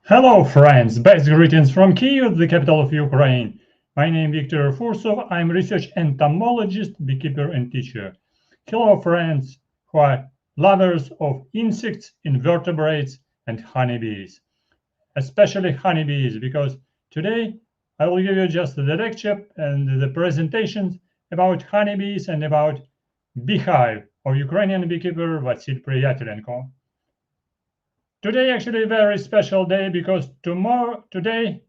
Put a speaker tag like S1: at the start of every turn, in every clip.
S1: Hello friends, best greetings from Kyiv, the capital of Ukraine. My name is Viktor Fursov, I'm research entomologist, beekeeper and teacher. Hello friends who are lovers of insects, invertebrates and honeybees. Especially honeybees, because today I will give you just the lecture and the presentations about honeybees and about beehive of Ukrainian beekeeper VASYL PRIYATELENKO. Today actually a very special day because today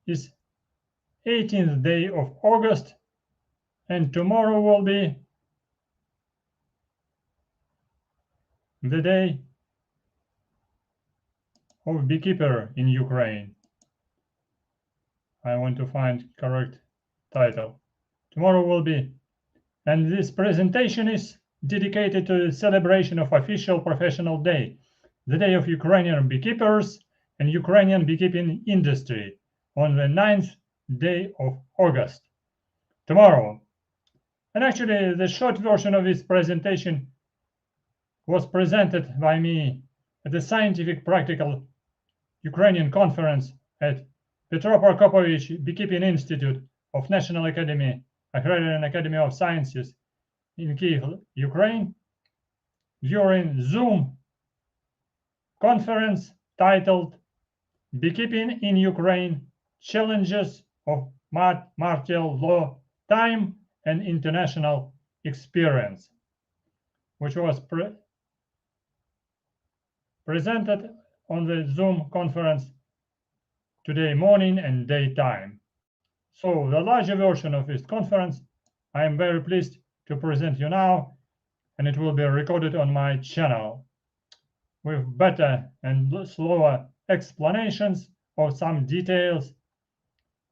S1: is 18th day of August and tomorrow will be the day of beekeeper in Ukraine. I want to find correct title. Tomorrow will be, and this presentation is dedicated to the celebration of official professional day, the day of Ukrainian beekeepers and Ukrainian beekeeping industry on the 9th day of August, tomorrow. And actually, the short version of this presentation was presented by me at the Scientific Practical Ukrainian Conference at Petro Prokopovich Beekeeping Institute of National Academy, Agrarian Academy of Sciences in Kyiv, Ukraine, during Zoom conference titled Beekeeping in Ukraine, Challenges of Martial Law, Time and International Experience, which was presented on the Zoom conference today morning and daytime. So the larger version of this conference, I am very pleased to present you now, and it will be recorded on my channel with better and slower explanations of some details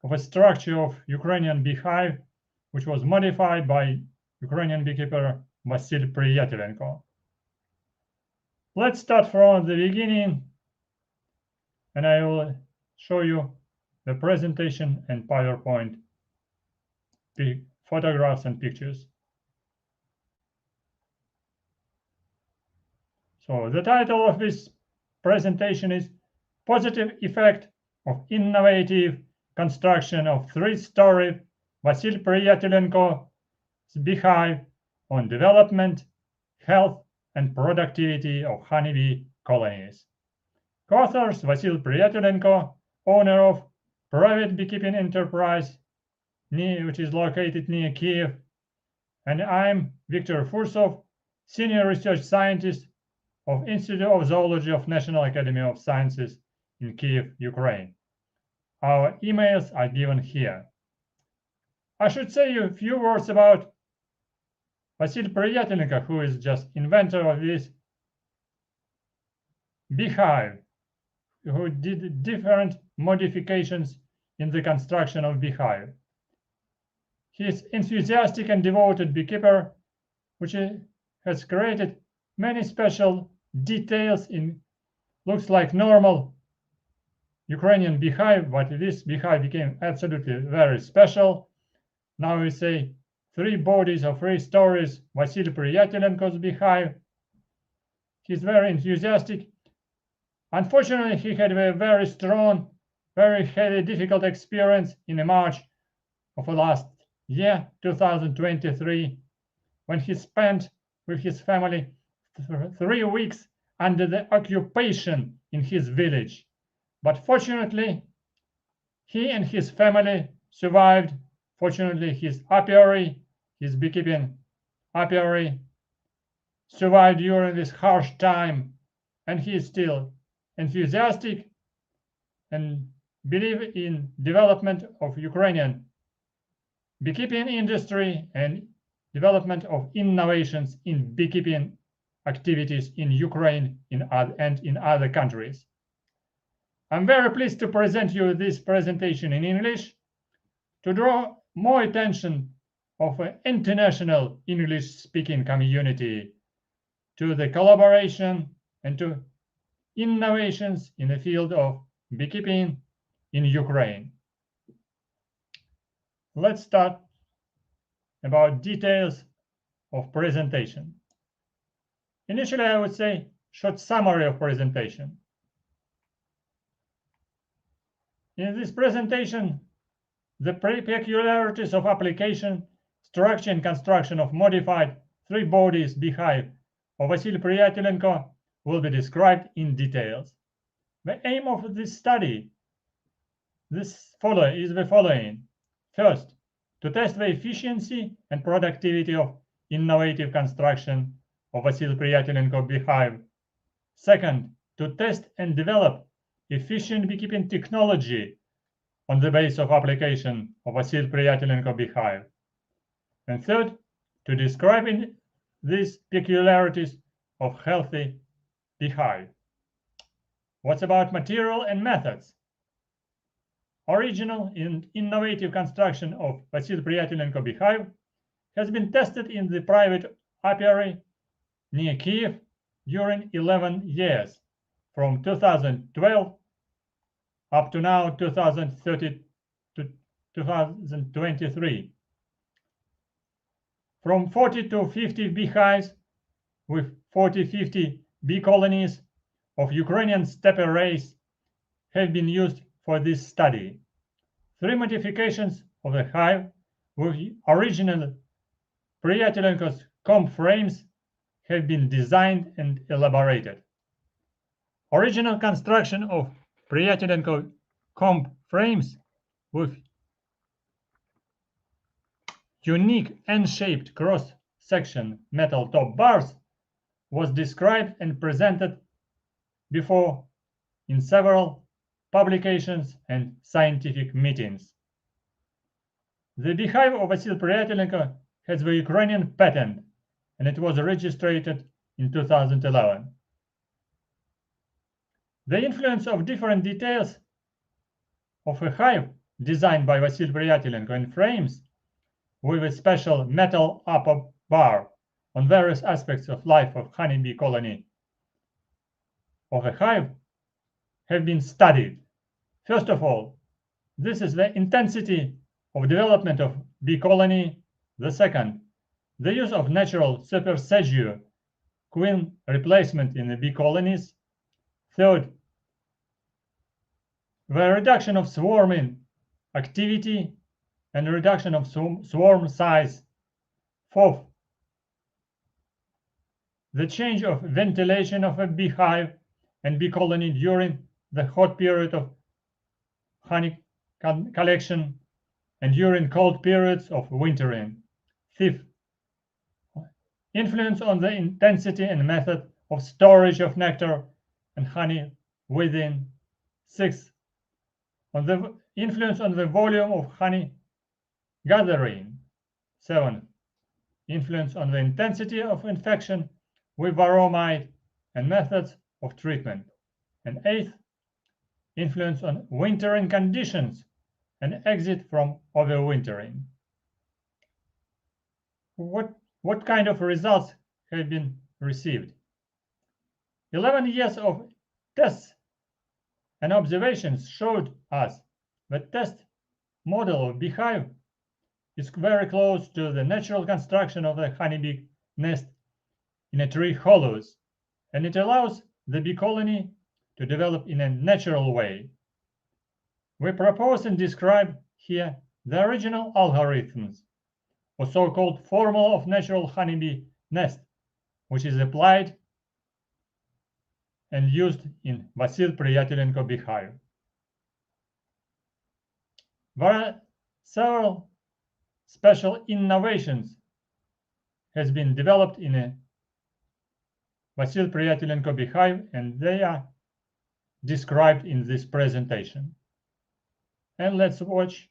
S1: of a structure of Ukrainian beehive, which was modified by Ukrainian beekeeper VASYL PRIYATELENKO. Let's start from the beginning, and I will show you the presentation and PowerPoint photographs and pictures. So the title of this presentation is Positive Effect of Innovative Construction of Three-Story VASYL PRIYATELENKO's Beehive on Development, Health and Productivity of Honeybee Colonies. Co-authors VASYL PRIYATELENKO, owner of private beekeeping enterprise, which is located near Kyiv, and I'm Viktor Fursov, senior research scientist of Institute of Zoology of National Academy of Sciences in Kyiv, Ukraine. Our emails are given here. I should say a few words about VASYL PRIYATELENKO, who is just inventor of this beehive, who did different modifications in the construction of beehive. He is enthusiastic and devoted beekeeper, which has created many special details in looks like normal Ukrainian beehive, but this beehive became absolutely very special. Now we say 3 bodies of 3 stories, VASYL PRIYATELENKO's beehive. He's very enthusiastic. Unfortunately, he had a very strong, very heavy, difficult experience in March of the last year, 2023, when he spent with his family 3 weeks under the occupation in his village. But fortunately, he and his family survived. Fortunately, his apiary, his beekeeping apiary, survived during this harsh time, and he is still enthusiastic and believe in development of Ukrainian beekeeping industry and development of innovations in beekeeping activities in Ukraine and in other countries. I'm very pleased to present you this presentation in English to draw more attention of an international English-speaking community to the collaboration and to innovations in the field of beekeeping in Ukraine. Let's start about details of presentation. Initially, I would say short summary of presentation. In this presentation, the peculiarities of application, structure and construction of modified three-bodies beehive of VASYL PRIYATELENKO will be described in details. The aim of this study is the following. First, to test the efficiency and productivity of innovative construction of VASYL PRIYATELENKO beehive. Second, to test and develop efficient beekeeping technology on the basis of application of VASYL PRIYATELENKO beehive. And third, to describe these peculiarities of healthy beehive. What's about material and methods? Original and innovative construction of VASYL PRIYATELENKO beehive has been tested in the private apiary near Kiev during 11 years, from 2012 up to now 2030 to 2023. From 40 to 50 beehives with 40-50 bee colonies of Ukrainian steppe race have been used for this study. 3 modifications of the hive with original PRIYATELENKO's comb frames have been designed and elaborated. Original construction of PRIYATELENKO comb frames with unique N-shaped cross-section metal top bars was described and presented before in several publications and scientific meetings. The beehive of VASYL PRIYATELENKO has the Ukrainian patent, and it was registered in 2011. The influence of different details of a hive designed by VASYL PRIYATELENKO and frames with a special metal upper bar on various aspects of life of honeybee colony of a hive have been studied. First of all, this is the intensity of development of bee colony. The second, the use of natural supersedure queen replacement in the bee colonies. Third, the reduction of swarming activity and reduction of swarm size. Fourth, the change of ventilation of a beehive and bee colony during the hot period of honey collection and during cold periods of wintering. Fifth, influence on the intensity and method of storage of nectar and honey within. Sixth, on the influence on the volume of honey gathering. Seventh, influence on the intensity of infection with varroamide and methods of treatment. And eighth, influence on wintering conditions and exit from overwintering. What kind of results have been received? 11 years of tests and observations showed us that test model of beehive is very close to the natural construction of the honeybee nest in a tree hollows, and it allows the bee colony to develop in a natural way. We propose and describe here the original algorithms, or so-called formula of natural honeybee nest, which is applied and used in VASYL PRIYATELENKO beehive. There are several special innovations has been developed in a VASYL PRIYATELENKO beehive, and they are described in this presentation. And let's watch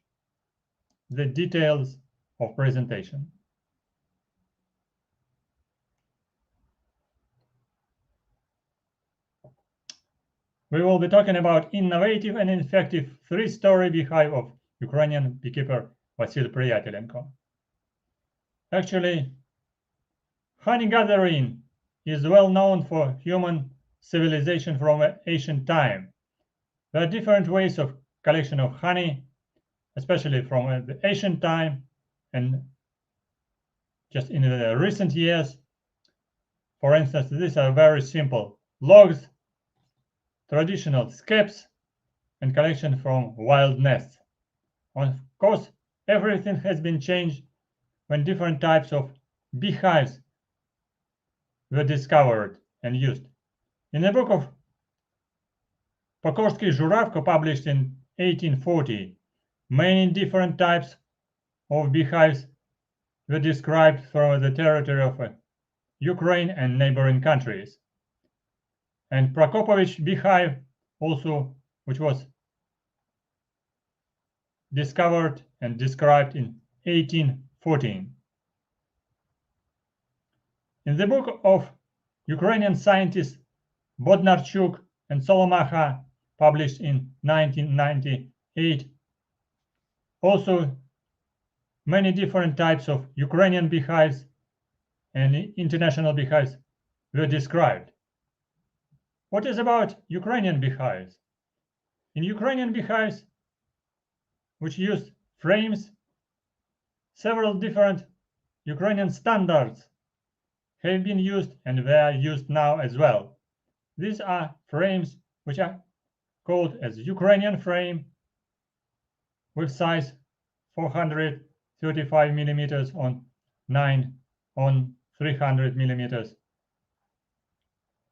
S1: the details of presentation. We will be talking about innovative and effective 3-story beehive of Ukrainian beekeeper VASYL PRIYATELENKO. Actually, honey gathering is well known for human civilization from ancient time. There are different ways of collection of honey, especially from the ancient time and just in the recent years. For instance, these are very simple logs, traditional skeps, and collection from wild nests. Of course, everything has been changed when different types of beehives were discovered and used. In the book of Pokorsky Zhuravko, published in 1840, many different types of beehives were described from the territory of Ukraine and neighboring countries. And Prokopovich beehive also, which was discovered and described in 1814. In the book of Ukrainian scientists Bodnarchuk and Solomacha, published in 1998, also many different types of Ukrainian beehives and international beehives were described. What is about Ukrainian beehives? In Ukrainian beehives, which use frames, several different Ukrainian standards have been used and they are used now as well. These are frames which are called as Ukrainian frame with size 435 millimeters on 9 on 300 millimeters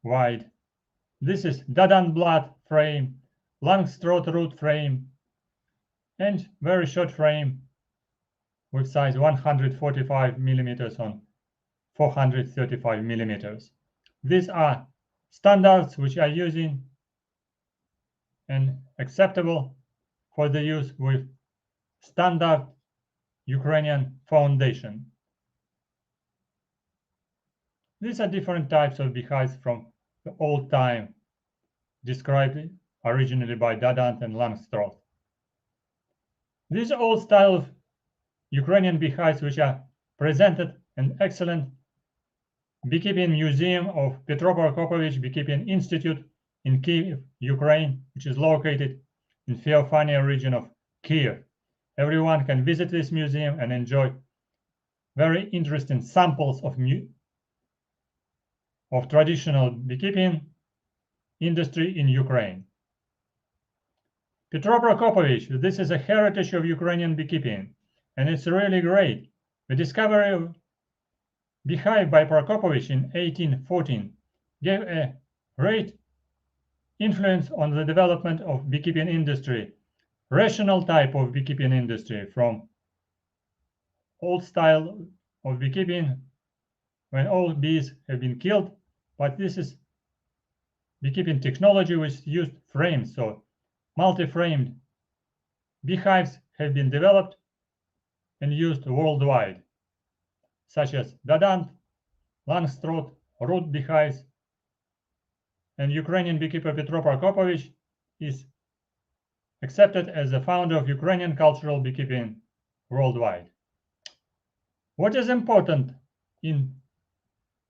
S1: wide. This is Dadan-blad frame, Langstroth root frame, and very short frame with size 145 millimeters on 435 millimeters. These are standards which are using and acceptable for the use with standard Ukrainian foundation. These are different types of beehives from the old time, described originally by Dadant and Langstroth. These are all style of Ukrainian beehives which are presented in excellent beekeeping museum of Petro Prokopovich Beekeeping Institute in Kiev, Ukraine, which is located in Feofania region of Kiev. Everyone can visit this museum and enjoy very interesting samples of traditional beekeeping industry in Ukraine. Petro Prokopovich, this is a heritage of Ukrainian beekeeping, and it's really great. The discovery of beehive by Prokopovich in 1814 gave a great influence on the development of beekeeping industry, rational type of beekeeping industry from old style of beekeeping when all bees have been killed, but this is beekeeping technology which used frames, so multi-framed beehives have been developed and used worldwide, such as Dadant, Langstroth, root beehives, and Ukrainian beekeeper Petro Prokopovich is accepted as the founder of Ukrainian cultural beekeeping worldwide. What is important in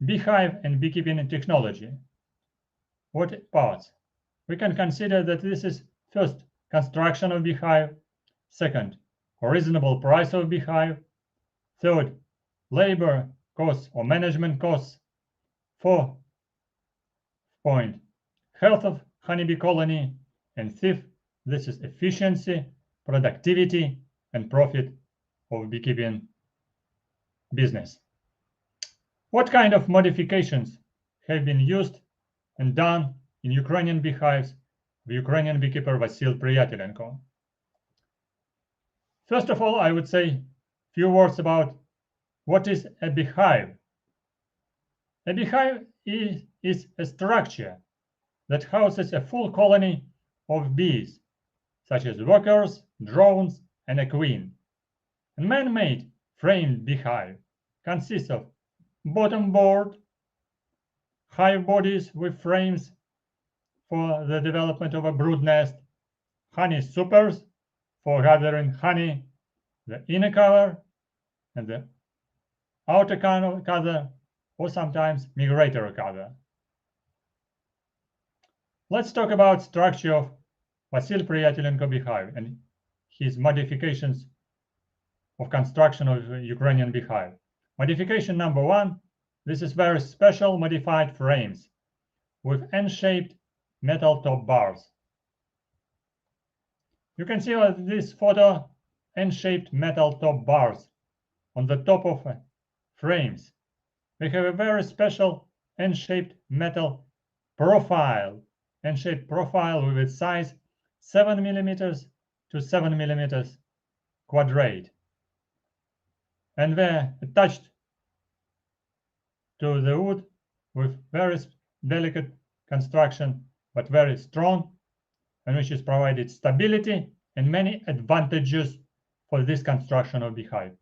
S1: beehive and beekeeping technology? What parts? We can consider that this is first, construction of beehive, second, reasonable price of beehive, third, labor costs or management costs, fourth point, health of honeybee colony, and fifth, this is efficiency, productivity, and profit of beekeeping business. What kind of modifications have been used and done in Ukrainian beehives with Ukrainian beekeeper VASYL PRIYATELENKO? First of all, I would say a few words about what is a beehive. A beehive is a structure that houses a full colony of bees, such as workers, drones, and a queen. A man-made framed beehive consists of bottom board, hive bodies with frames for the development of a brood nest, honey supers for gathering honey, the inner cover, and the outer cover, or sometimes migratory cover. Let's talk about structure of VASYL PRIYATELENKO beehive and his modifications of construction of Ukrainian beehive. Modification number one, this is very special modified frames with N-shaped metal top bars. You can see on this photo N-shaped metal top bars on the top of frames. They have a very special N-shaped metal profile, N-shaped profile with its size 7 millimeters to 7 millimeters quadrate. And they're attached to the wood with very delicate construction, but very strong, and which is provided stability and many advantages for this construction of beehive.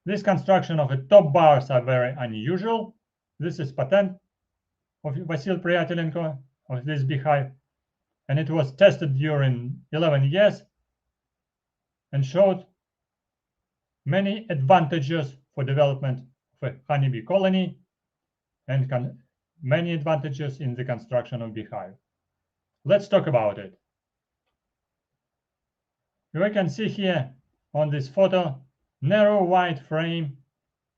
S1: This construction of the top bars are very unusual. This is patent of VASYL PRIYATELENKO of this beehive, and it was tested during 11 years and showed many advantages for development of a honeybee colony and many advantages in the construction of beehive. Let's talk about it. We can see here on this photo narrow wide frame,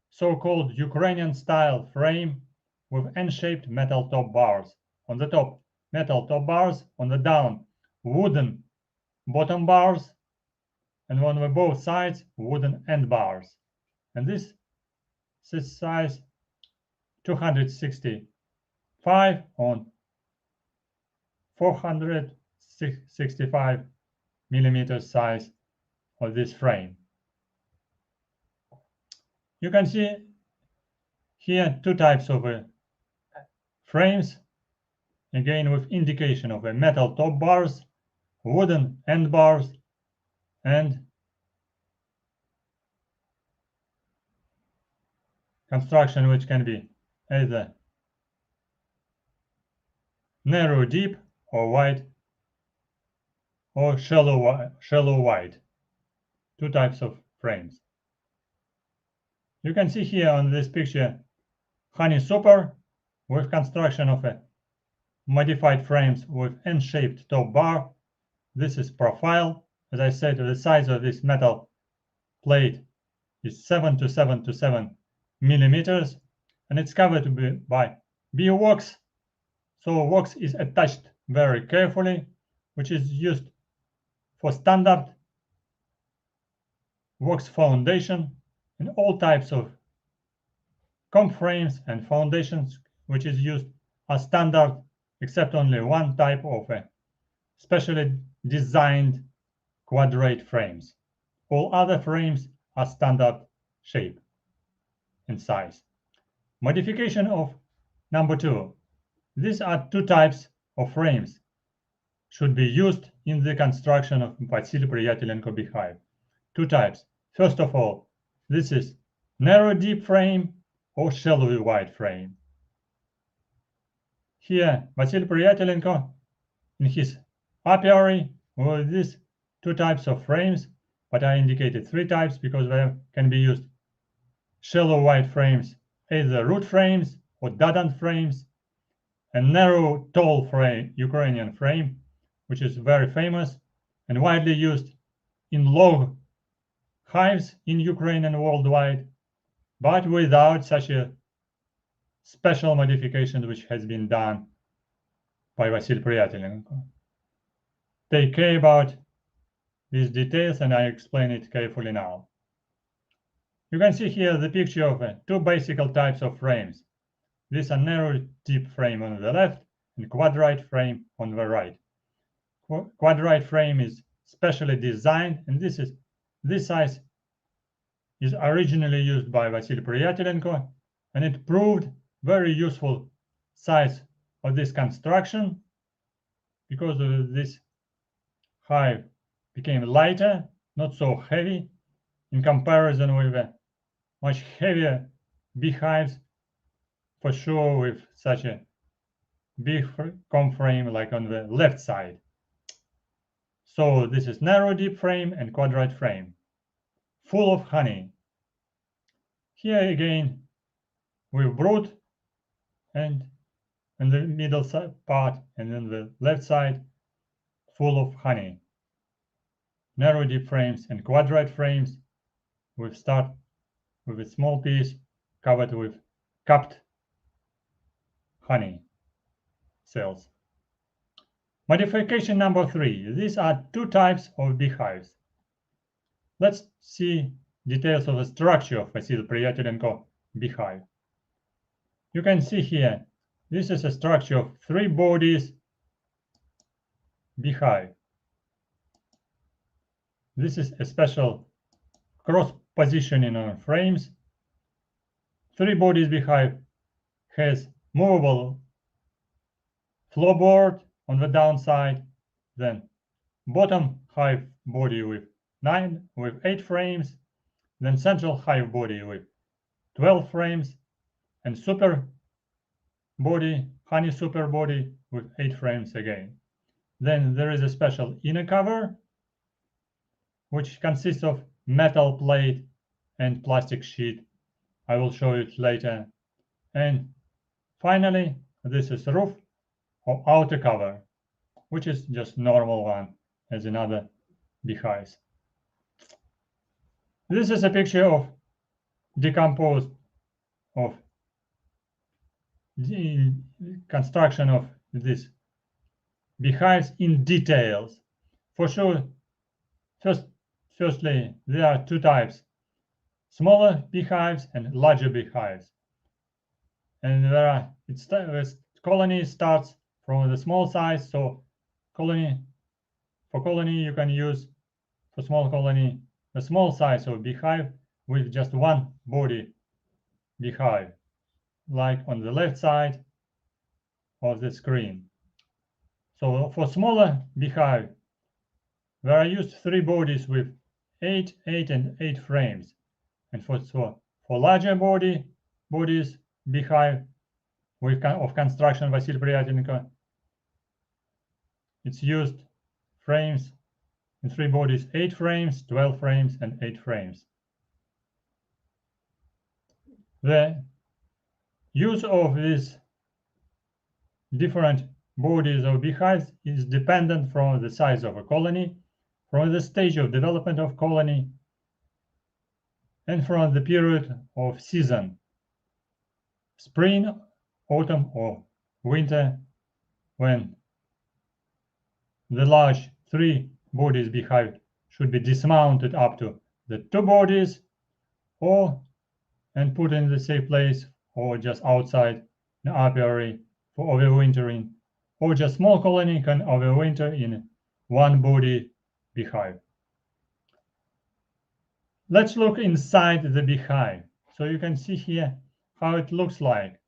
S1: so-called Ukrainian style frame with N-shaped metal top bars. On the top, metal top bars, on the down, wooden bottom bars, and on the both sides, wooden end bars. And this is size 265 on 465 millimeters size of this frame. You can see here two types of frames, again with indication of a metal top bars, wooden end bars, and construction which can be either narrow deep or wide or shallow wide. Two types of frames. You can see here on this picture honey super with construction of a modified frames with N-shaped top bar. This is profile. As I said, the size of this metal plate is 7 to 7 to 7 millimeters, and it's covered by bee wax. So wax is attached very carefully, which is used for standard wax foundation in all types of comb frames and foundations, which is used as standard, except only one type of specially designed quadrate frames. All other frames are standard shape and size. Modification of number 2. These are two types of frames should be used in the construction of VASYL PRIYATELENKO beehive. Two types. First of all, this is narrow deep frame or shallow wide frame. Here, VASYL PRIYATELENKO in his apiary with these two types of frames, but I indicated three types because they can be used shallow wide frames, either root frames or dadant frames, and narrow tall frame, Ukrainian frame, which is very famous and widely used in log hives in Ukraine and worldwide, but without such a special modification which has been done by VASYL PRIYATELENKO. Take care about these details and I explain it carefully now. You can see here the picture of two basic types of frames. These are narrow deep frame on the left and quadrate frame on the right. Quadrate frame is specially designed, and this size is originally used by VASYL PRIYATELENKO, and it proved very useful size of this construction because this hive became lighter, not so heavy in comparison with much heavier beehives, for sure with such a big comb frame like on the left side. So this is narrow deep frame and quadrate frame, full of honey. Here again, with brood and in the middle part and then the left side, full of honey. Narrow deep frames and quadrate frames with start with a small piece covered with capped honey cells. Modification number 3. These are two types of beehives. Let's see details of the structure of VASYL PRIYATELENKO beehive. You can see here, this is a structure of 3 bodies beehive. This is a special cross positioning on frames. 3 bodies beehive has movable floorboard on the downside, then bottom hive body with 8 frames, then central hive body with 12 frames, and super body, honey super body with 8 frames again. Then there is a special inner cover, which consists of metal plate and plastic sheet. I will show it later. And finally, this is roof or outer cover, which is just normal one as in other beehives. This is a picture of decomposed of the construction of these beehives in details. For sure, firstly, there are 2 types, smaller beehives and larger beehives. And the colony starts from the small size, so for colony you can use, for small colony, a small size of beehive with just 1 body beehive, like on the left side of the screen. So for smaller beehive, there are used 3 bodies with 8, 8, and 8 frames. And for larger bodies beehive of construction VASYL PRIYATELENKO, it's used frames in 3 bodies, 8 frames, 12 frames, and 8 frames. The use of these different bodies of beehives is dependent from the size of a colony, from the stage of development of colony, and from the period of season, spring, autumn, or winter, when the large 3 bodies beehive should be dismounted up to the 2 bodies, and put in the safe place, or just outside the apiary for overwintering, or just small colony can overwinter in 1 body beehive. Let's look inside the beehive. So you can see here how it looks like,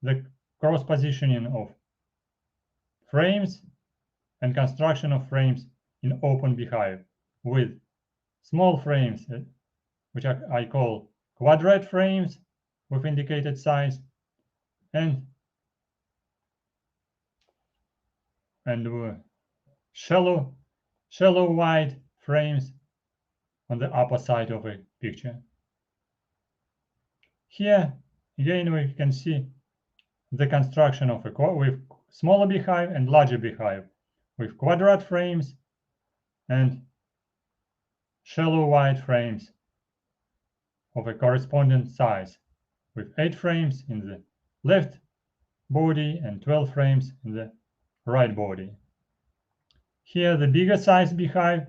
S1: the cross positioning of frames and construction of frames in open beehive, with small frames, which I call quadrate frames with indicated size, and shallow wide frames on the upper side of a picture. Here again we can see the construction of with smaller beehive and larger beehive, with quadrate frames and shallow wide frames of a corresponding size, with 8 frames in the left body and 12 frames in the right body. Here the bigger size beehive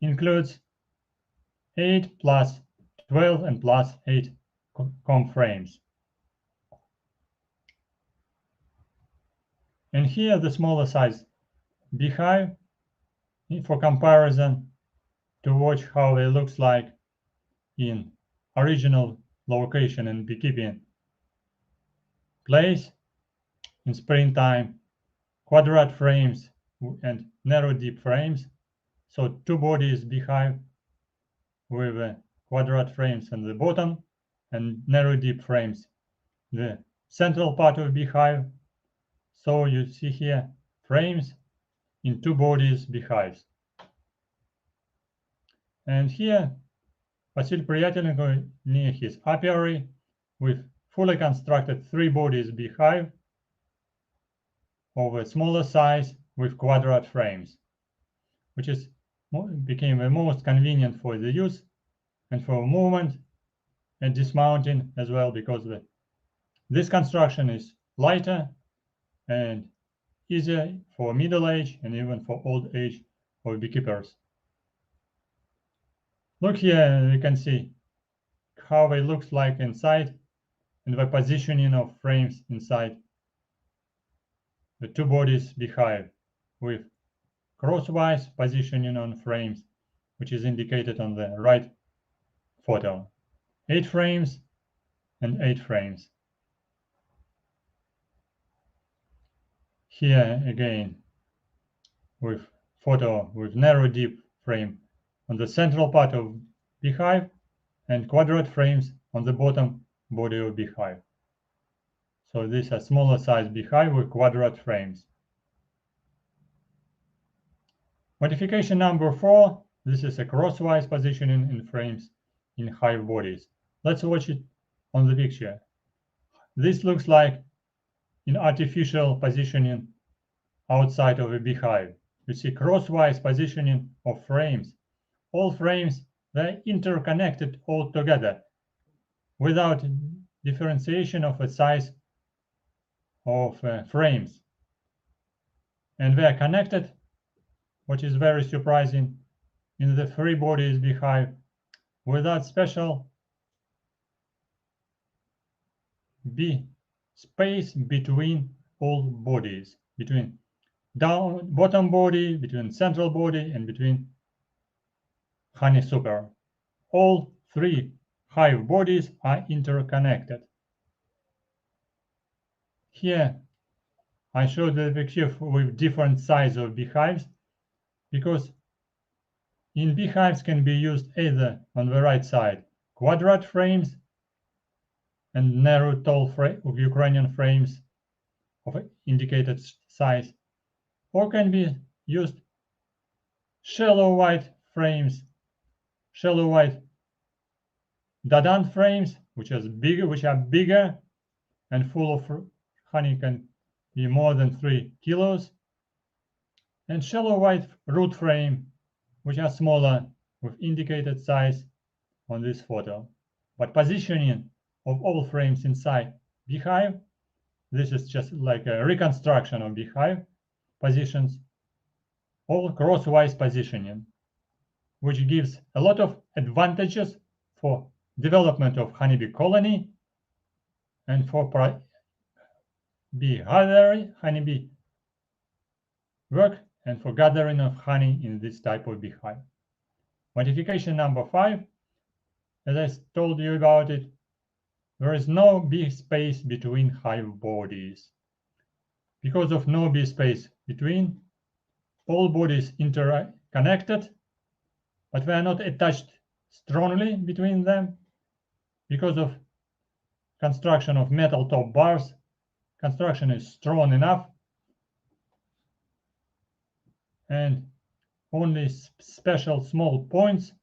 S1: includes 8 plus 12 and plus 8 comb frames. And here the smaller size beehive, for comparison, to watch how it looks like in original location and beekeeping place in springtime, quadrate frames and narrow deep frames. So 2 bodies beehive with quadrate frames on the bottom and narrow deep frames the central part of beehive. So you see here frames in 2 bodies beehives. And here VASYL PRIYATELENKO near his apiary with fully constructed 3 bodies beehive of a smaller size with quadrate frames, which became the most convenient for the use and for movement and dismounting as well, because this construction is lighter and easier for middle age and even for old age of beekeepers. Look here, you can see how it looks like inside and the positioning of frames inside the two bodies beehive with crosswise positioning on frames, which is indicated on the right photo. 8 frames and 8 frames. Here again, with photo with narrow deep frame on the central part of beehive and quadrate frames on the bottom body of beehive. So this is a smaller size beehive with quadrate frames. Modification number 4, this is a crosswise positioning in frames in hive bodies. Let's watch it on the picture. This looks like in artificial positioning outside of a beehive. You see crosswise positioning of frames. All frames, they're interconnected all together without differentiation of the size of frames. And they are connected, which is very surprising, in the 3 bodies beehive without special space between all bodies, between bottom body, between central body, and between honey super. All 3 hive bodies are interconnected. Here I showed the picture with different size of beehives because in beehives can be used either on the right side quadrate frames and narrow tall of Ukrainian frames of indicated size, or can be used shallow white frames, shallow white dadant frames, which are bigger and full of honey, can be more than 3 kilos, and shallow white root frame, which are smaller with indicated size on this photo. But positioning of all frames inside beehive, this is just like a reconstruction of beehive positions, all crosswise positioning, which gives a lot of advantages for development of honeybee colony and for honeybee work and for gathering of honey in this type of beehive. Modification number 5, as I told you about it, there is no bee space between hive bodies. Because of no bee space between, all bodies interconnected, but they are not attached strongly between them because of construction of metal top bars. Construction is strong enough, and only special small points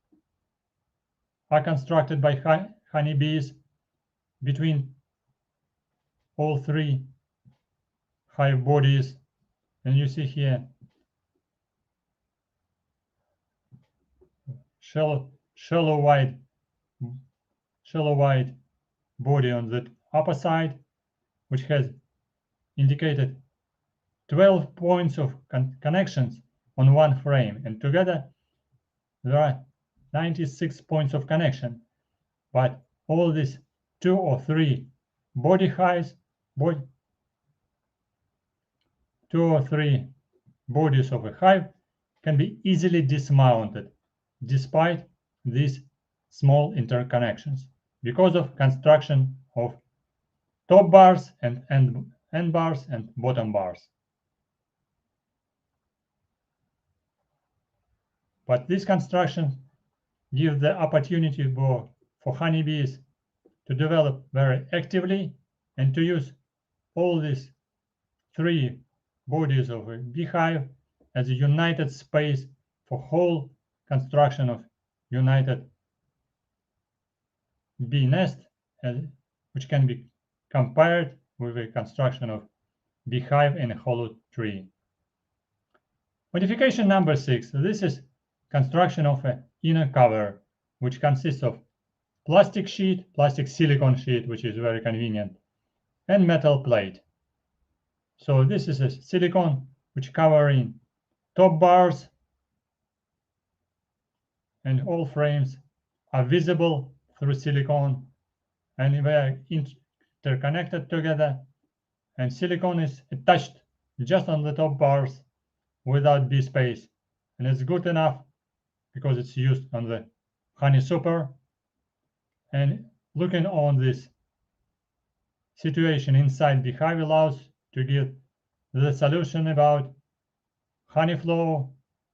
S1: are constructed by honeybees between all 3 hive bodies. And you see here shallow white body on the upper side, which has indicated 12 points of connections on one frame, and together there are 96 points of connection. But all these 2 or 3 body hives, 2 or 3 bodies of a hive can be easily dismounted despite these small interconnections because of construction of top bars and end bars and bottom bars. But this construction gives the opportunity for honeybees to develop very actively and to use all these 3 bodies of a beehive as a united space for whole construction of united bee nest, which can be compared with the construction of beehive in a hollow tree. Modification number 6. This is construction of an inner cover, which consists of plastic silicone sheet, which is very convenient, and metal plate. So this is a silicone which covering top bars, and all frames are visible through silicone, and they are interconnected together, and silicone is attached just on the top bars without bee space, and it's good enough because it's used on the honey super. And looking on this situation inside beehive allows to give the solution about honey flow,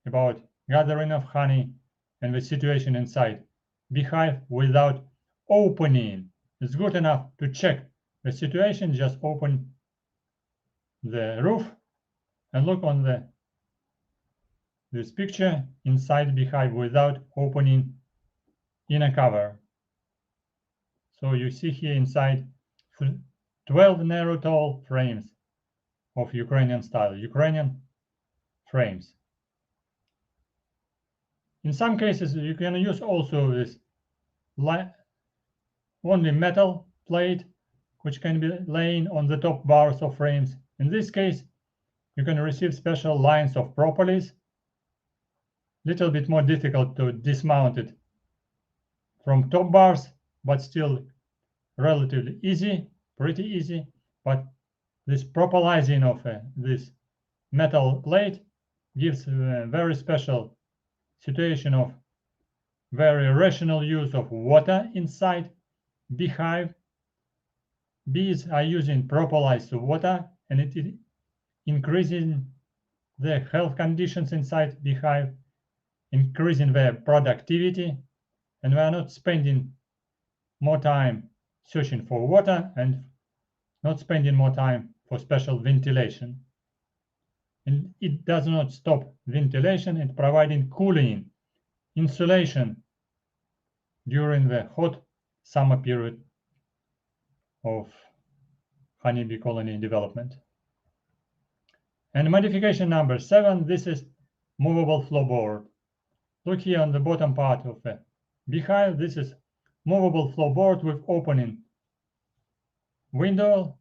S1: about gathering of honey, and the situation inside beehive without opening. It's good enough to check the situation, just open the roof and look on this picture inside beehive without opening inner cover. So you see here inside 12 narrow tall frames of Ukrainian style, Ukrainian frames. In some cases, you can use also this only metal plate, which can be laying on the top bars of frames. In this case, you can receive special lines of propolis. Little bit more difficult to dismount it from top bars, but still relatively easy, pretty easy. But this propolizing of this metal plate gives a very special situation of very rational use of water inside beehive. Bees are using propolized water, and it is increasing the health conditions inside beehive, increasing their productivity, and we are not spending more time searching for water and not spending more time for special ventilation. And it does not stop ventilation, it's providing cooling, insulation during the hot summer period of honeybee colony development. And modification number 7, this is movable floorboard. Look here on the bottom part of the beehive. This is movable floorboard with opening window,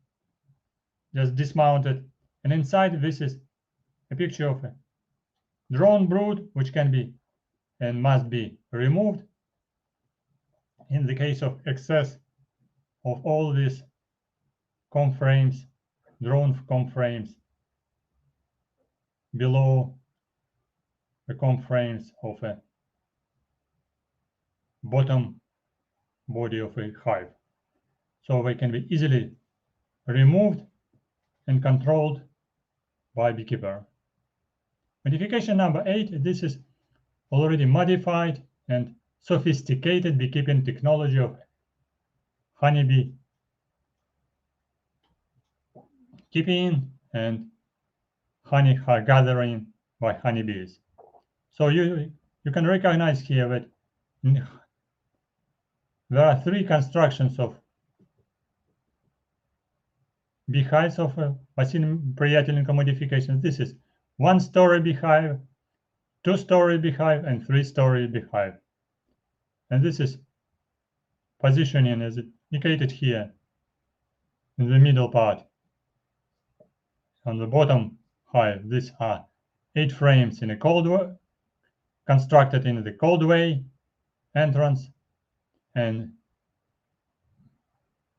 S1: just dismounted. And inside this is a picture of a drone brood, which can be and must be removed in the case of excess of all these comb frames, drone comb frames below the comb frames of a bottom body of a hive. So they can be easily removed and controlled by beekeeper. Modification number 8, this is already modified and sophisticated beekeeping technology of honeybee keeping and honey gathering by honeybees. So you can recognize here that there are 3 constructions of beehives of VASYL PRIYATELENKO modifications. This is 1-story beehive, 2-story beehive, and 3-story beehive. And this is positioning as indicated here in the middle part. On the bottom hive, these are 8 frames in a cold way, constructed in the cold way entrance, and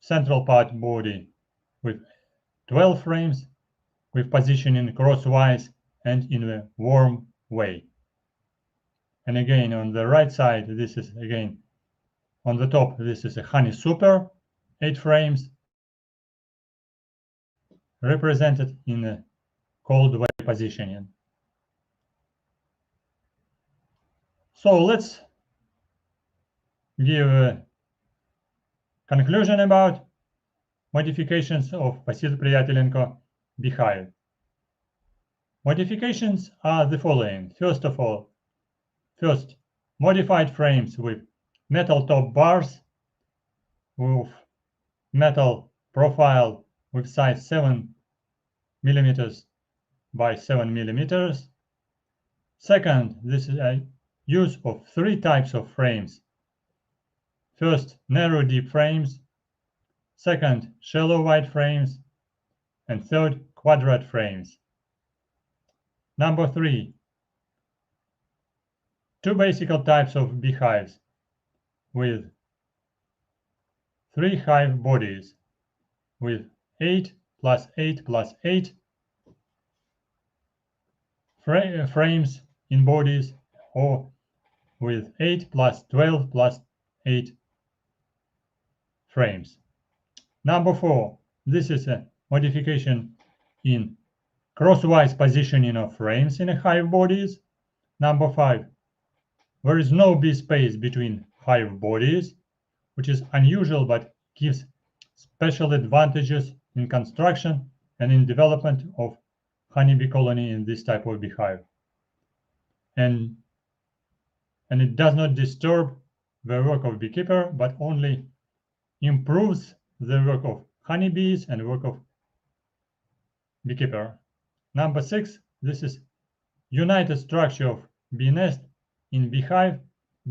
S1: central part body with 12 frames with positioning crosswise and in a warm way. And again, on the right side, this is again on the top, this is a honey super, 8 frames represented in a cold way positioning. So let's give a conclusion about modifications of VASYL PRIYATELENKO beehive. Modifications are the following. First, modified frames with metal top bars, with metal profile with size 7 millimeters by 7 millimeters. Second, this is a use of 3 types of frames. First, narrow deep frames. Second, shallow wide frames. and third, quadrate frames. Number 3, two basic types of beehives with 3 hive bodies with 8 plus 8 plus 8 frames in bodies, or with 8 plus 12 plus 8 frames. Number 4, this is a modification in crosswise positioning of frames in hive bodies. Number 5, there is no bee space between hive bodies, which is unusual but gives special advantages in construction and in development of honeybee colony in this type of beehive. And it does not disturb the work of beekeeper, but only improves the work of honeybees and work of beekeeper. Number 6, this is united structure of bee nest in beehive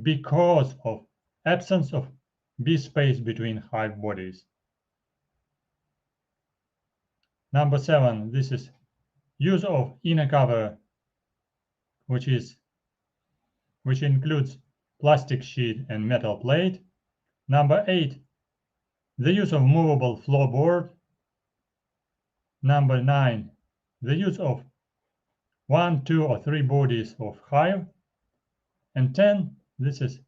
S1: because of absence of bee space between hive bodies. Number 7, this is use of inner cover, which includes plastic sheet and metal plate. Number 8, the use of movable floorboard. Number 9, the use of 1, 2, or 3 bodies of hive. And 10, this is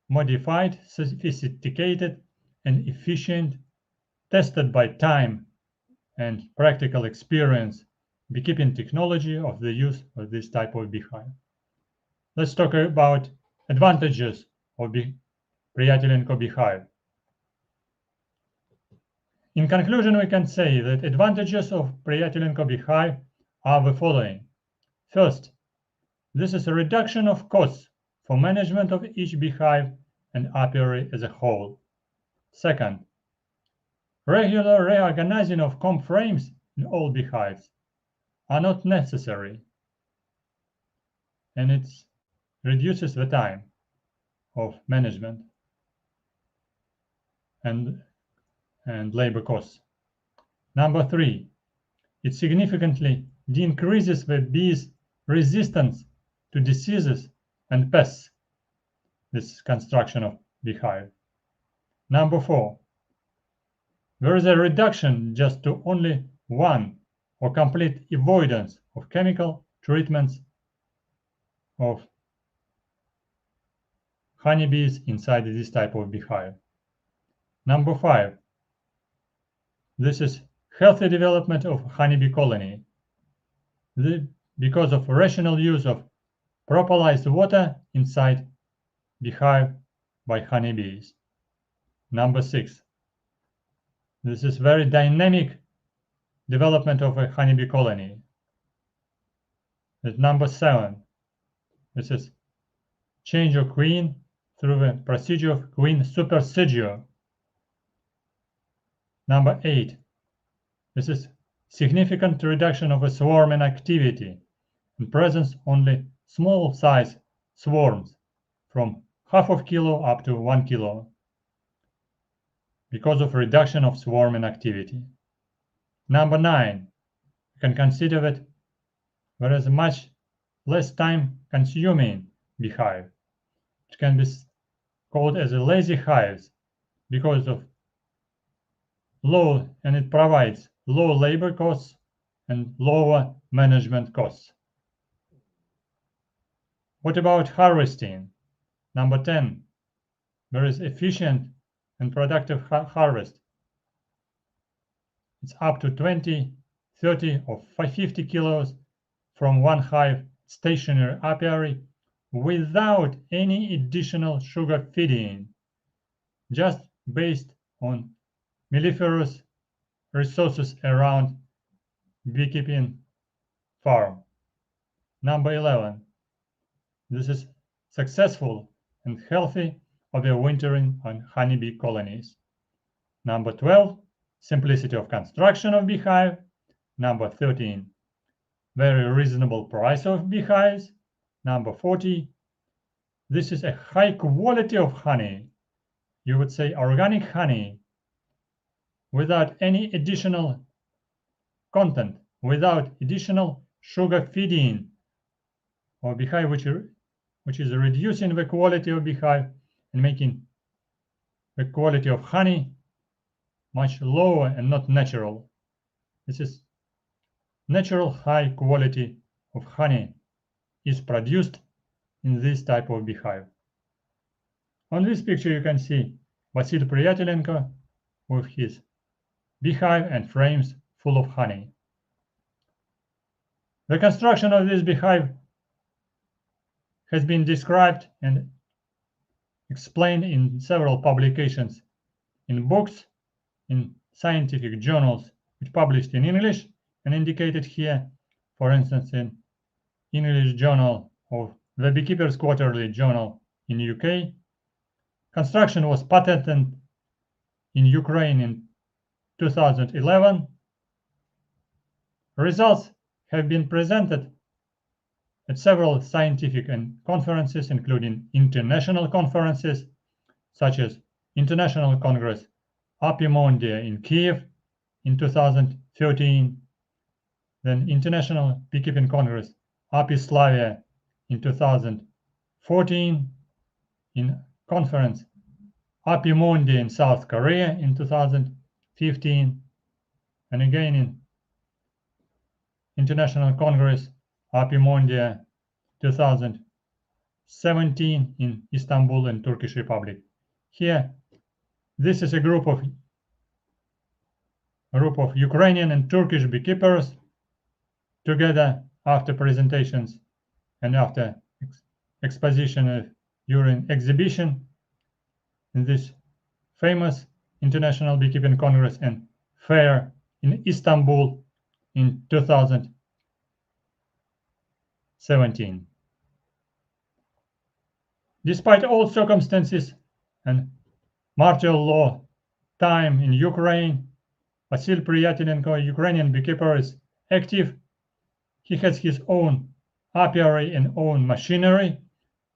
S1: modified, sophisticated, and efficient, tested by time and practical experience beekeeping technology of the use of this type of beehive. Let's talk about advantages of PRIYATELENKO beehive. In conclusion, we can say that advantages of PRIYATELENKO beehive are the following. First, this is a reduction of costs for management of each beehive and apiary as a whole. Second, regular reorganizing of comb frames in all beehives are not necessary, and it reduces the time of management and labor costs. Number 3, it significantly decreases the bees' resistance to diseases and pests, this construction of beehive. Number 4, there is a reduction just to only one or complete avoidance of chemical treatments of honeybees inside this type of beehive. Number 5, this is healthy development of honeybee colony because of rational use of propolised water inside beehive by honeybees. Number 6, this is very dynamic development of a honeybee colony. Number 7, this is change of queen through the procedure of queen supersedure. Number 8, this is significant reduction of a swarming activity and presence only small size swarms from half of kilo up to 1 kilo because of reduction of swarming activity. Number 9, you can consider that there is much less time consuming beehive. It can be called as a lazy hives because of low, and it provides low labor costs and lower management costs. What about harvesting? Number 10, there is efficient and productive harvest. It's up to 20, 30, or 50 kilos from one hive stationary apiary without any additional sugar feeding, just based on melliferous resources around beekeeping farm. Number 11, this is successful and healthy overwintering on honeybee colonies. Number 12, simplicity of construction of beehive. Number 13, very reasonable price of beehives. Number 40, this is a high quality of honey. You would say organic honey without any additional content without additional sugar feeding or beehive, which is reducing the quality of beehive and making the quality of honey much lower and not natural. This is natural high quality of honey is produced in this type of beehive. On this picture you can see VASYL PRIYATELENKO with his beehive and frames full of honey. The construction of this beehive has been described and explained in several publications, in books, in scientific journals, which published in English and indicated here, for instance, in English Journal of the Beekeeper's Quarterly Journal in UK. Construction was patented in Ukraine in 2011. Results have been presented at several scientific conferences, including international conferences, such as International Congress Apimondia in Kiev in 2013, then International Beekeeping Congress Apislavia in 2014, in conference Apimondia in South Korea in 2015, and again in International Congress Apimondia 2017 in Istanbul and Turkish Republic. Here, this is a group of Ukrainian and Turkish beekeepers together after presentations and after exposition during exhibition in this famous International Beekeeping Congress and Fair in Istanbul in 2017. Despite all circumstances and martial law time in Ukraine, VASYL PRIYATELENKO, Ukrainian beekeeper, is active. He has his own apiary and own machinery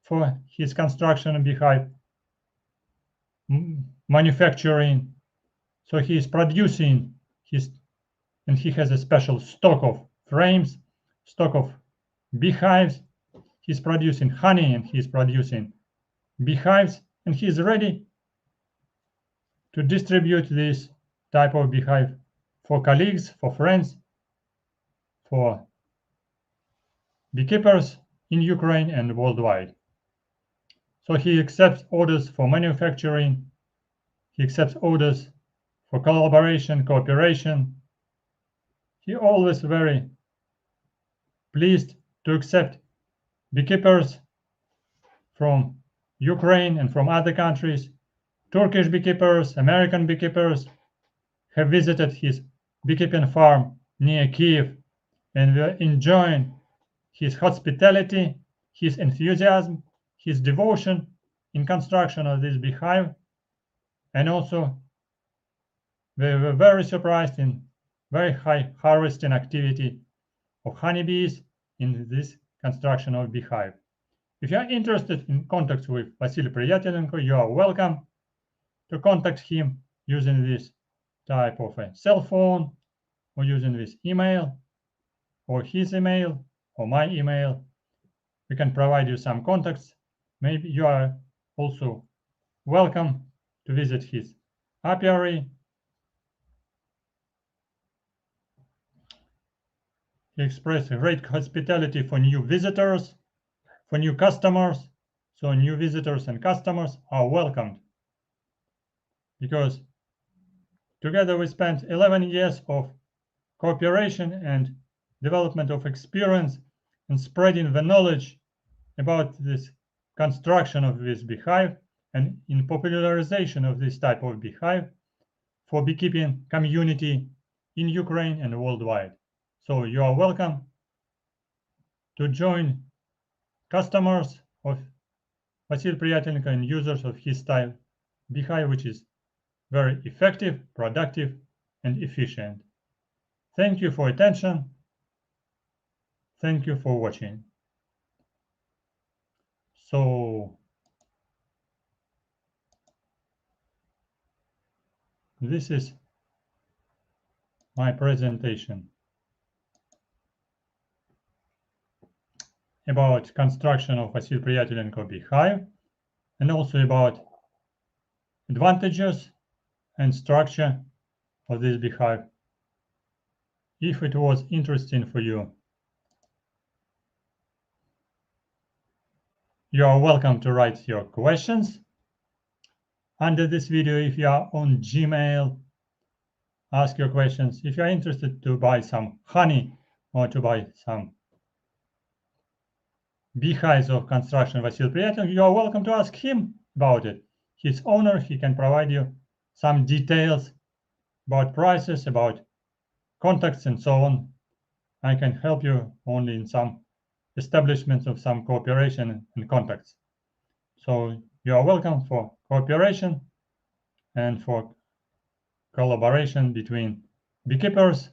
S1: for his construction and beehive manufacturing. So he is producing and he has a special stock of frames, stock of beehives. He's producing honey and he's producing beehives, and he's ready to distribute this type of beehive for colleagues, for friends, for beekeepers in Ukraine and worldwide. So he accepts orders for manufacturing, he accepts orders for collaboration, cooperation. He always very pleased to accept beekeepers from Ukraine and from other countries. Turkish beekeepers, American beekeepers have visited his beekeeping farm near Kiev and were enjoying his hospitality, his enthusiasm, his devotion in construction of this beehive, and also they were very surprised in very high harvesting activity of honeybees in this construction of beehive. If you are interested in contact with VASYL PRIYATELENKO, you are welcome to contact him using this type of a cell phone or using this email or his email or my email. We can provide you some contacts. Maybe you are also welcome to visit his apiary. He expressed great hospitality for new visitors, for new customers. So new visitors and customers are welcomed, because together we spent 11 years of cooperation and development of experience and spreading the knowledge about this construction of this beehive and in popularization of this type of beehive for beekeeping community in Ukraine and worldwide. So you are welcome to join customers of VASYL PRIYATELENKO and users of his type beehive, which is very effective, productive, and efficient. Thank you for attention. Thank you for watching. So this is my presentation. about construction of VASYL PRIYATELENKO beehive, and also about advantages and structure of this beehive. If it was interesting for you, you are welcome to write your questions under this video. If you are on Gmail, ask your questions. If you are interested to buy some honey or to buy some beehives of construction VASYL PRIYATELENKO, you are welcome to ask him about it. His owner, he can provide you some details about prices, about contacts, and so on. I can help you only in some establishments of some cooperation and contacts. So you are welcome for cooperation and for collaboration between beekeepers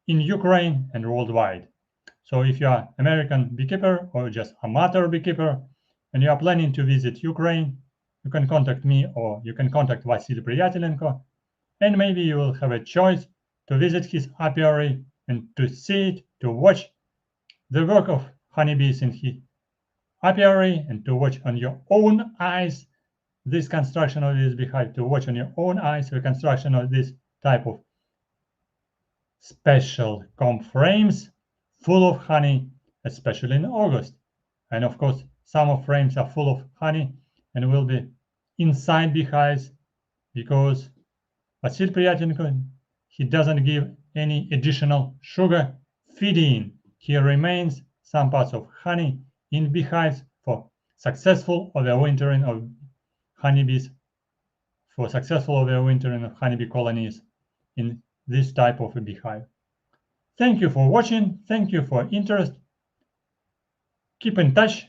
S1: in Ukraine and worldwide. So if you are American beekeeper or just amateur beekeeper and you are planning to visit Ukraine, you can contact me or you can contact VASYL PRIYATELENKO, and maybe you will have a choice to visit his apiary and to see it, to watch the work of honeybees in his apiary, and to watch on your own eyes this construction of this beehive, to watch on your own eyes the construction of this type of special comb frames full of honey, especially in August. And of course, some of frames are full of honey and will be inside beehives, because VASYL PRIYATELENKO, he doesn't give any additional sugar feeding. He remains some parts of honey in beehives for successful overwintering of honeybees, for successful overwintering of honeybee colonies in this type of a beehive. Thank you for watching. Thank you for interest. Keep in touch.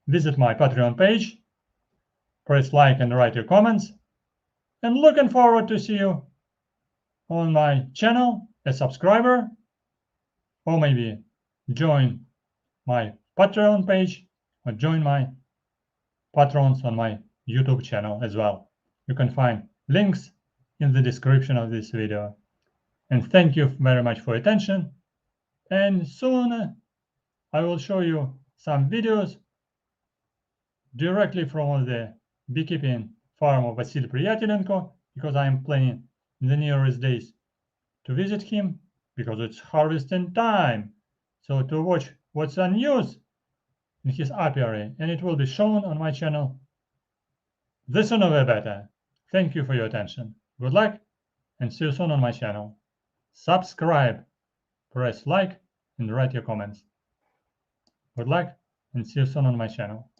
S1: Visit my Patreon page. Press like and write your comments. And looking forward to see you on my channel, a subscriber, or maybe join my Patreon page or join my patrons on my YouTube channel as well. You can find links in the description of this video. And thank you very much for your attention. And soon I will show you some videos directly from the beekeeping farm of VASYL PRIYATELENKO, because I am planning in the nearest days to visit him, because it's harvesting time. So to watch what's on news in his apiary, and it will be shown on my channel. The sooner the better. Thank you for your attention. Good luck, and see you soon on my channel. Subscribe, press like, and write your comments. Good luck, and see you soon on my channel.